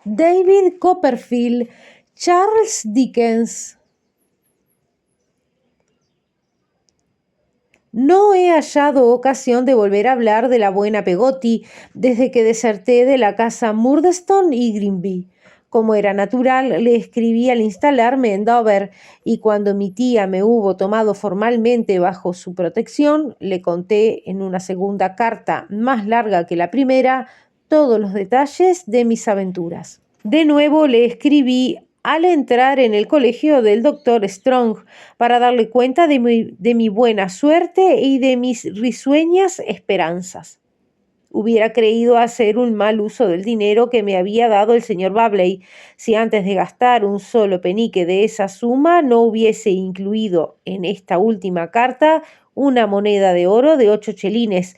David Copperfield, Charles Dickens. No he hallado ocasión de volver a hablar de la buena Peggotty desde que deserté de la casa Murdstone y Grinby. Como era natural, le escribí al instalarme en Dover, y cuando mi tía me hubo tomado formalmente bajo su protección, le conté en una segunda carta, más larga que la primera, todos los detalles de mis aventuras. De nuevo le escribí al entrar en el colegio del doctor Strong para darle cuenta de mi buena suerte y de mis risueñas esperanzas. Hubiera creído hacer un mal uso del dinero que me había dado el señor Babley si antes de gastar un solo penique de esa suma no hubiese incluido en esta última carta una moneda de oro de 8 chelines,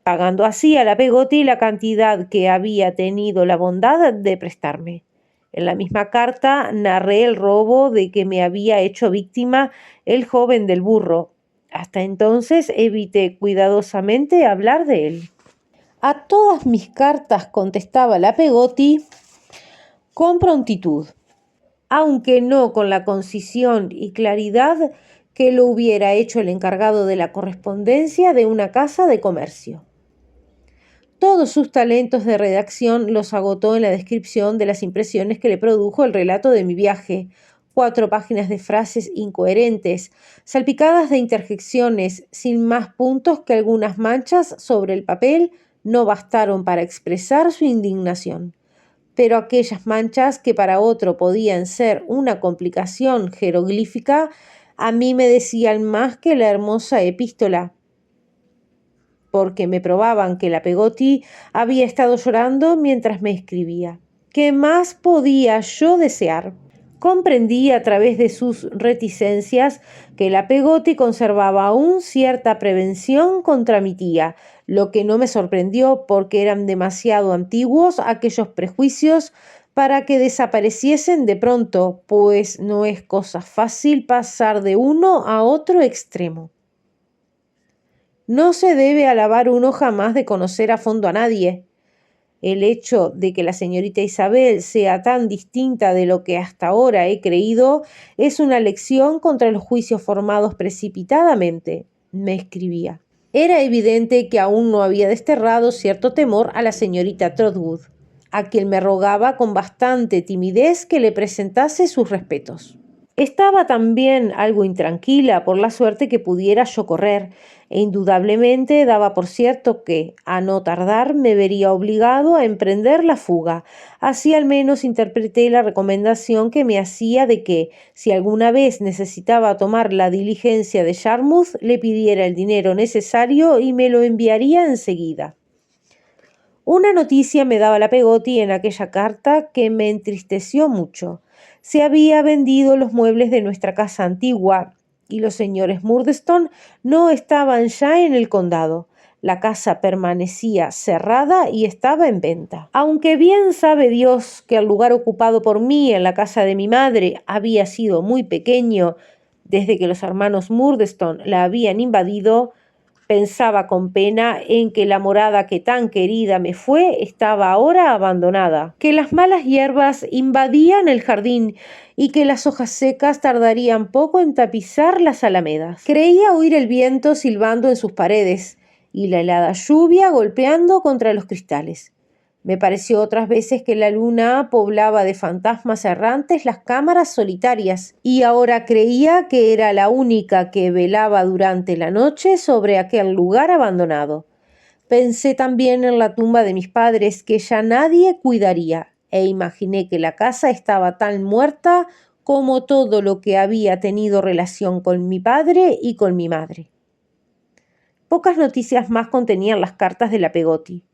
pagando así a la Peggotty la cantidad que había tenido la bondad de prestarme. En la misma carta narré el robo de que me había hecho víctima el joven del burro. Hasta entonces evité cuidadosamente hablar de él. A todas mis cartas contestaba la Peggotty con prontitud, aunque no con la concisión y claridad que lo hubiera hecho el encargado de la correspondencia de una casa de comercio. Todos sus talentos de redacción los agotó en la descripción de las impresiones que le produjo el relato de mi viaje. 4 páginas de frases incoherentes, salpicadas de interjecciones, sin más puntos que algunas manchas sobre el papel, no bastaron para expresar su indignación. Pero aquellas manchas que para otro podían ser una complicación jeroglífica, a mí me decían más que la hermosa epístola, porque me probaban que la Peggotty había estado llorando mientras me escribía. ¿Qué más podía yo desear? Comprendí a través de sus reticencias que la Peggotty conservaba aún cierta prevención contra mi tía, lo que no me sorprendió porque eran demasiado antiguos aquellos prejuicios para que desapareciesen de pronto, pues no es cosa fácil pasar de uno a otro extremo. No se debe alabar uno jamás de conocer a fondo a nadie. El hecho de que la señorita Isabel sea tan distinta de lo que hasta ahora he creído es una lección contra los juicios formados precipitadamente, me escribía. Era evidente que aún no había desterrado cierto temor a la señorita Trotwood, a quien me rogaba con bastante timidez que le presentase sus respetos. Estaba también algo intranquila por la suerte que pudiera yo correr, e indudablemente daba por cierto que, a no tardar, me vería obligado a emprender la fuga. Así al menos interpreté la recomendación que me hacía de que, si alguna vez necesitaba tomar la diligencia de Yarmouth, le pidiera el dinero necesario y me lo enviaría enseguida. Una noticia me daba la Peggotty en aquella carta que me entristeció mucho. Se había vendido los muebles de nuestra casa antigua y los señores Murdstone no estaban ya en el condado. La casa permanecía cerrada y estaba en venta. Aunque bien sabe Dios que el lugar ocupado por mí en la casa de mi madre había sido muy pequeño desde que los hermanos Murdstone la habían invadido, pensaba con pena en que la morada que tan querida me fue estaba ahora abandonada, que las malas hierbas invadían el jardín y que las hojas secas tardarían poco en tapizar las alamedas. Creía oír el viento silbando en sus paredes y la helada lluvia golpeando contra los cristales. Me pareció otras veces que la luna poblaba de fantasmas errantes las cámaras solitarias, y ahora creía que era la única que velaba durante la noche sobre aquel lugar abandonado. Pensé también en la tumba de mis padres que ya nadie cuidaría, e imaginé que la casa estaba tan muerta como todo lo que había tenido relación con mi padre y con mi madre. Pocas noticias más contenían las cartas de la Peggotty.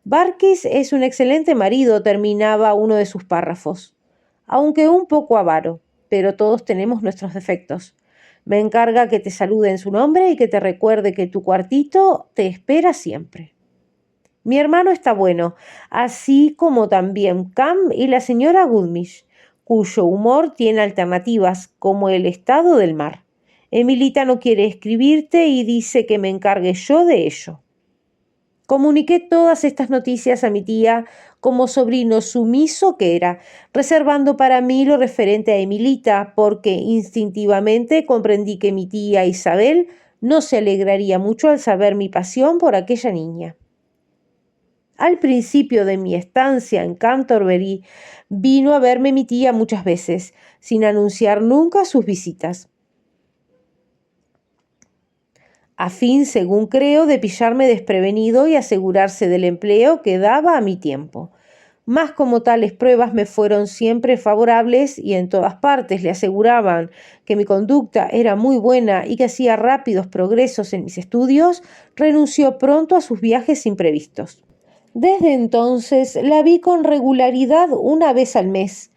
Barkis es un excelente marido, terminaba uno de sus párrafos, aunque un poco avaro, pero todos tenemos nuestros defectos. Me encarga que te salude en su nombre y que te recuerde que tu cuartito te espera siempre. Mi hermano está bueno, así como también Cam y la señora Goodmish, cuyo humor tiene alternativas, como el estado del mar. Emilita no quiere escribirte y dice que me encargue yo de ello. Comuniqué todas estas noticias a mi tía como sobrino sumiso que era, reservando para mí lo referente a Emilita, porque instintivamente comprendí que mi tía Isabel no se alegraría mucho al saber mi pasión por aquella niña. Al principio de mi estancia en Canterbury, vino a verme mi tía muchas veces, sin anunciar nunca sus visitas, a fin, según creo, de pillarme desprevenido y asegurarse del empleo que daba a mi tiempo. Mas como tales pruebas me fueron siempre favorables y en todas partes le aseguraban que mi conducta era muy buena y que hacía rápidos progresos en mis estudios, renunció pronto a sus viajes imprevistos. Desde entonces la vi con regularidad una vez al mes,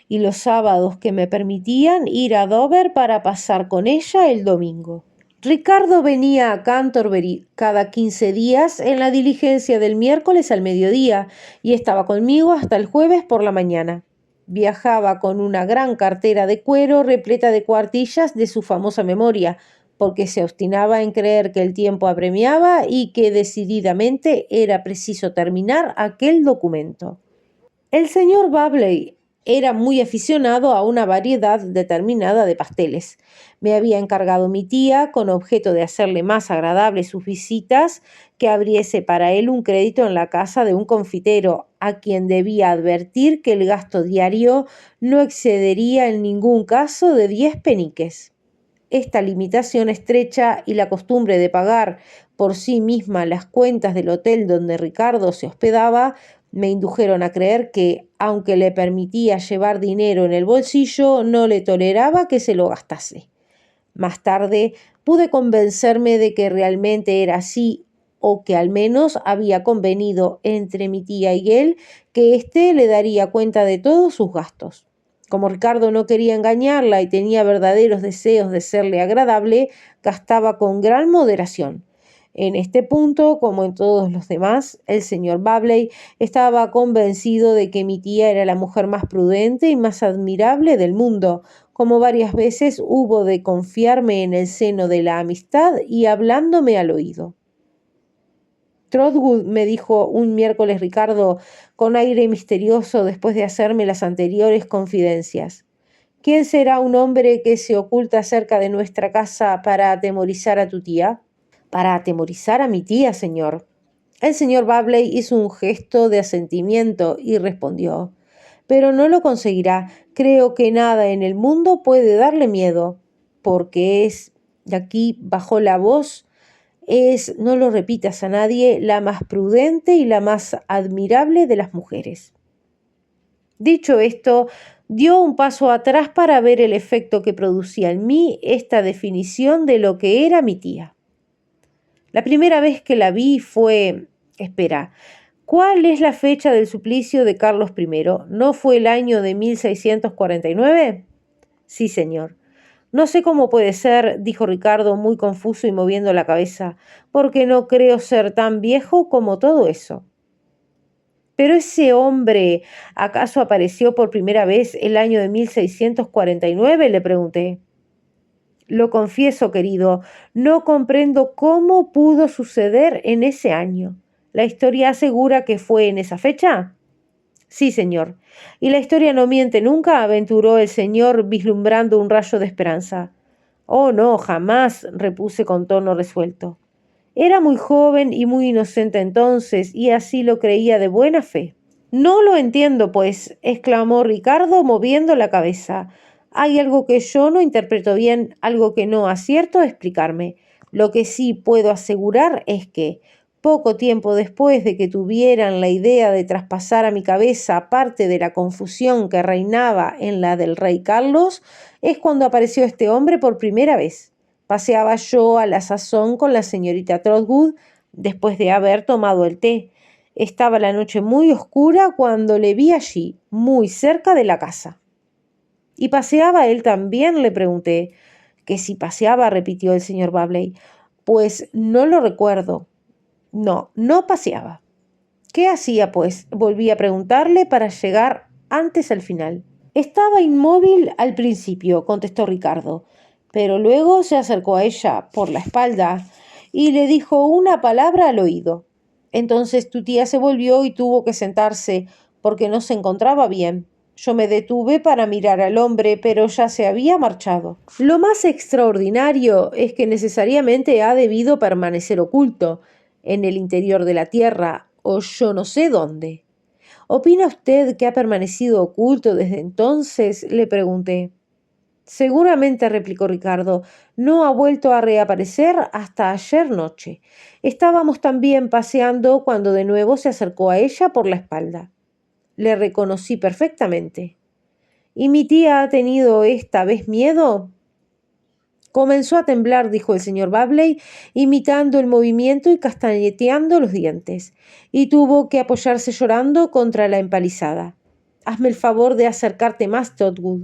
y los sábados que me permitían ir a Dover para pasar con ella el domingo. Ricardo venía a Canterbury cada 15 días en la diligencia del miércoles al mediodía y estaba conmigo hasta el jueves por la mañana. Viajaba con una gran cartera de cuero repleta de cuartillas de su famosa memoria, porque se obstinaba en creer que el tiempo apremiaba y que decididamente era preciso terminar aquel documento. El señor Babley era muy aficionado a una variedad determinada de pasteles. Me había encargado mi tía, con objeto de hacerle más agradables sus visitas, que abriese para él un crédito en la casa de un confitero, a quien debía advertir que el gasto diario no excedería en ningún caso de 10 peniques. Esta limitación estrecha y la costumbre de pagar por sí misma las cuentas del hotel donde Ricardo se hospedaba me indujeron a creer que, aunque le permitía llevar dinero en el bolsillo, no le toleraba que se lo gastase. Más tarde pude convencerme de que realmente era así, o que al menos había convenido entre mi tía y él que éste le daría cuenta de todos sus gastos. Como Ricardo no quería engañarla y tenía verdaderos deseos de serle agradable, gastaba con gran moderación. En este punto, como en todos los demás, el señor Babley estaba convencido de que mi tía era la mujer más prudente y más admirable del mundo, como varias veces hubo de confiarme en el seno de la amistad y hablándome al oído. Trotwood, me dijo un miércoles Ricardo, con aire misterioso después de hacerme las anteriores confidencias. ¿Quién será un hombre que se oculta cerca de nuestra casa para atemorizar a tu tía? Para atemorizar a mi tía, señor. El señor Babley hizo un gesto de asentimiento y respondió: pero no lo conseguirá. Creo que nada en el mundo puede darle miedo, porque es, y aquí bajó la voz, es, no lo repitas a nadie, la más prudente y la más admirable de las mujeres. Dicho esto, dio un paso atrás para ver el efecto que producía en mí esta definición de lo que era mi tía. La primera vez que la vi fue... Espera, ¿cuál es la fecha del suplicio de Carlos I? ¿No fue el año de 1649? Sí, señor. No sé cómo puede ser, dijo Ricardo muy confuso y moviendo la cabeza, porque no creo ser tan viejo como todo eso. Pero ese hombre, ¿acaso apareció por primera vez el año de 1649? Le pregunté. Lo confieso, querido, no comprendo cómo pudo suceder en ese año. ¿La historia asegura que fue en esa fecha? Sí, señor. Y la historia no miente nunca, aventuró el señor, vislumbrando un rayo de esperanza. Oh, no, jamás, repuse con tono resuelto. Era muy joven y muy inocente entonces, y así lo creía de buena fe. No lo entiendo, pues, exclamó Ricardo, moviendo la cabeza. Hay algo que yo no interpreto bien, algo que no acierto a explicarme. Lo que sí puedo asegurar es que, poco tiempo después de que tuvieran la idea de traspasar a mi cabeza parte de la confusión que reinaba en la del rey Carlos, es cuando apareció este hombre por primera vez. Paseaba yo a la sazón con la señorita Trotwood después de haber tomado el té. Estaba la noche muy oscura cuando le vi allí, muy cerca de la casa. ¿Y paseaba él también?, le pregunté. Que si paseaba, repitió el señor Babley. Pues no lo recuerdo. No, no paseaba. ¿Qué hacía, pues? Volví a preguntarle para llegar antes al final. Estaba inmóvil al principio, contestó Ricardo, pero luego se acercó a ella por la espalda y le dijo una palabra al oído. Entonces tu tía se volvió y tuvo que sentarse, porque no se encontraba bien. Yo me detuve para mirar al hombre, pero ya se había marchado. Lo más extraordinario es que necesariamente ha debido permanecer oculto, en el interior de la tierra, o yo no sé dónde. ¿Opina usted que ha permanecido oculto desde entonces?, le pregunté. Seguramente, replicó Ricardo, no ha vuelto a reaparecer hasta ayer noche. Estábamos también paseando cuando de nuevo se acercó a ella por la espalda. Le reconocí perfectamente. ¿Y mi tía ha tenido esta vez miedo? Comenzó a temblar, dijo el señor Babley, imitando el movimiento y castañeteando los dientes, y tuvo que apoyarse llorando contra la empalizada. Hazme el favor de acercarte más, Trotwood.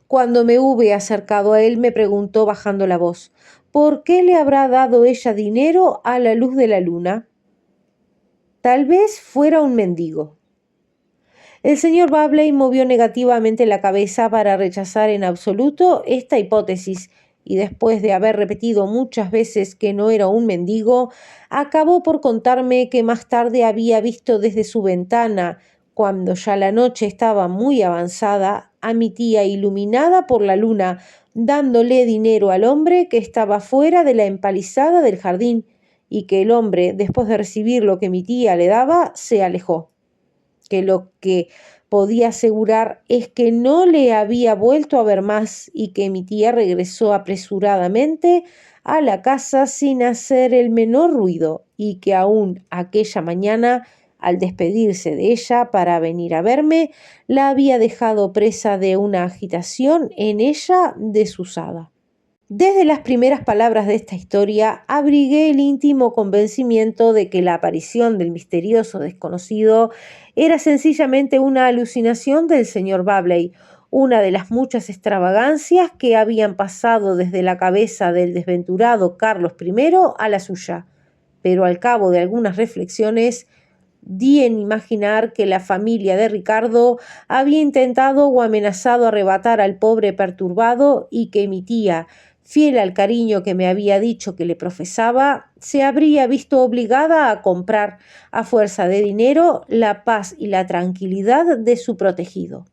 Cuando me hube acercado a él, me preguntó bajando la voz, ¿por qué le habrá dado ella dinero a la luz de la luna? Tal vez fuera un mendigo. El señor Babley movió negativamente la cabeza para rechazar en absoluto esta hipótesis, y después de haber repetido muchas veces que no era un mendigo, acabó por contarme que más tarde había visto desde su ventana, cuando ya la noche estaba muy avanzada, a mi tía iluminada por la luna, dándole dinero al hombre que estaba fuera de la empalizada del jardín, y que el hombre, después de recibir lo que mi tía le daba, se alejó. Que lo que podía asegurar es que no le había vuelto a ver más y que mi tía regresó apresuradamente a la casa sin hacer el menor ruido y que aún aquella mañana, al despedirse de ella para venir a verme, la había dejado presa de una agitación en ella desusada. Desde las primeras palabras de esta historia, abrigué el íntimo convencimiento de que la aparición del misterioso desconocido era sencillamente una alucinación del señor Babley, una de las muchas extravagancias que habían pasado desde la cabeza del desventurado Carlos I a la suya. Pero al cabo de algunas reflexiones, di en imaginar que la familia de Ricardo había intentado o amenazado arrebatar al pobre perturbado y que mi tía, fiel al cariño que me había dicho que le profesaba, se habría visto obligada a comprar, a fuerza de dinero, la paz y la tranquilidad de su protegido.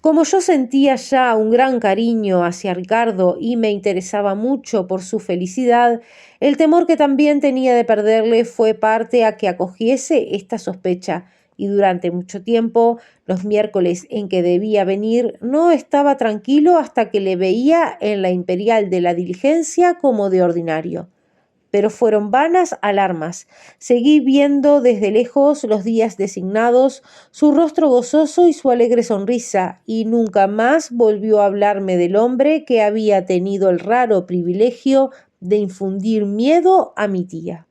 Como yo sentía ya un gran cariño hacia Ricardo y me interesaba mucho por su felicidad, el temor que también tenía de perderle fue parte a que acogiese esta sospecha, y durante mucho tiempo, los miércoles en que debía venir, no estaba tranquilo hasta que le veía en la Imperial de la Diligencia como de ordinario. Pero fueron vanas alarmas. Seguí viendo desde lejos los días designados, su rostro gozoso y su alegre sonrisa, y nunca más volvió a hablarme del hombre que había tenido el raro privilegio de infundir miedo a mi tía.